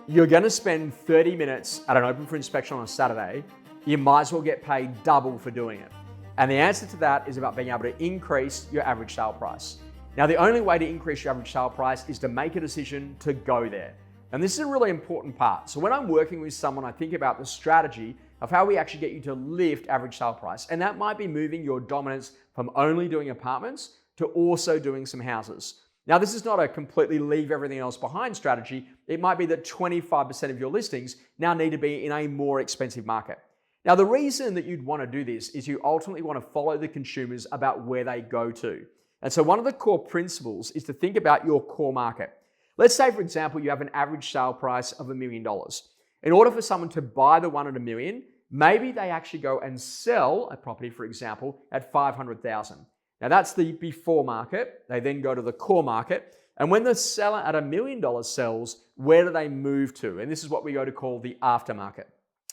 You're going to spend 30 minutes at an open for inspection on a Saturday. You might as well get paid double for doing it. And the answer to that is about being able to increase your average sale price. Now, the only way to increase your average sale price is to make a decision to go there. And this is a really important part. So when I'm working with someone, I think about the strategy of how we actually get you to lift average sale price. And that might be moving your dominance from only doing apartments to also doing some houses. Now, this is not a completely leave everything else behind strategy. It might be that 25% of your listings now need to be in a more expensive market. Now, the reason that you'd want to do this is you ultimately want to follow the consumers about where they go to. And so one of the core principles is to think about your core market. Let's say, for example, you have an average sale price of $1 million. In order for someone to buy the one at $1 million, maybe they actually go and sell a property, for example, at $500,000. Now that's the before market. They then go to the core market. And when the seller at $1 million sells, where do they move to? And this is what we go to call the aftermarket.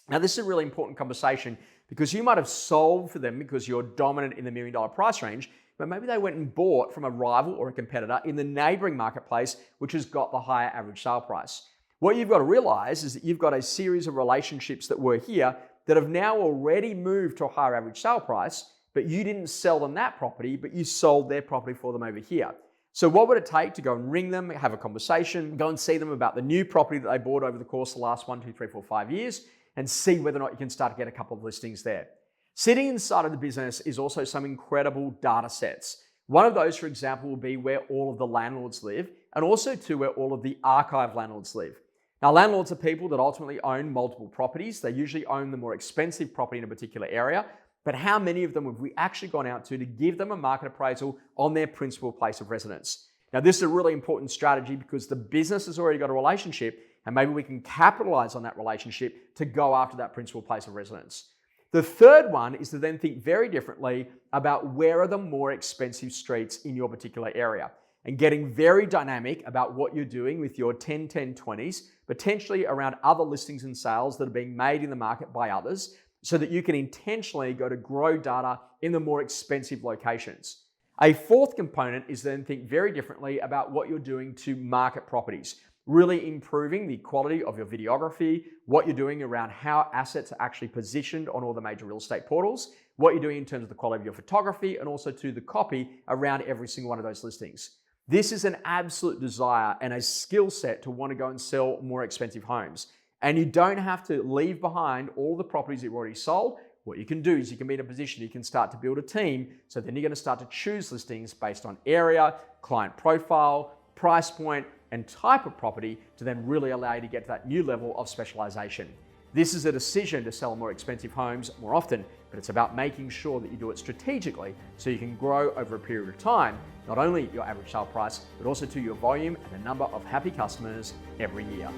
Now this is a really important conversation because you might have sold for them because you're dominant in the $1 million price range, but maybe they went and bought from a rival or a competitor in the neighboring marketplace, which has got the higher average sale price. What you've got to realize is that you've got a series of relationships that were here that have now already moved to a higher average sale price, but you didn't sell them that property, but you sold their property for them over here. So what would it take to go and ring them, have a conversation, go and see them about the new property that they bought over the course of the last 1, 2, 3, 4, 5 years, and see whether or not you can start to get a couple of listings there. Sitting inside of the business is also some incredible data sets. One of those, for example, will be where all of the landlords live, and also too where all of the archive landlords live. Now, landlords are people that ultimately own multiple properties. They usually own the more expensive property in a particular area, but how many of them have we actually gone out to give them a market appraisal on their principal place of residence? Now, this is a really important strategy because the business has already got a relationship, and maybe we can capitalize on that relationship to go after that principal place of residence. The third one is to then think very differently about where are the more expensive streets in your particular area, and getting very dynamic about what you're doing with your 10, 10, 20s, potentially around other listings and sales that are being made in the market by others, so that you can intentionally go to grow data in the more expensive locations. A fourth component is then think very differently about what you're doing to market properties, really improving the quality of your videography, what you're doing around how assets are actually positioned on all the major real estate portals, what you're doing in terms of the quality of your photography, and also to the copy around every single one of those listings. This is an absolute desire and a skill set to want to go and sell more expensive homes. And you don't have to leave behind all the properties that you've already sold. What you can do is you can be in a position, you can start to build a team. So then you're going to start to choose listings based on area, client profile, price point, and type of property to then really allow you to get to that new level of specialization. This is a decision to sell more expensive homes more often, but it's about making sure that you do it strategically so you can grow over a period of time, not only your average sale price, but also to your volume and the number of happy customers every year.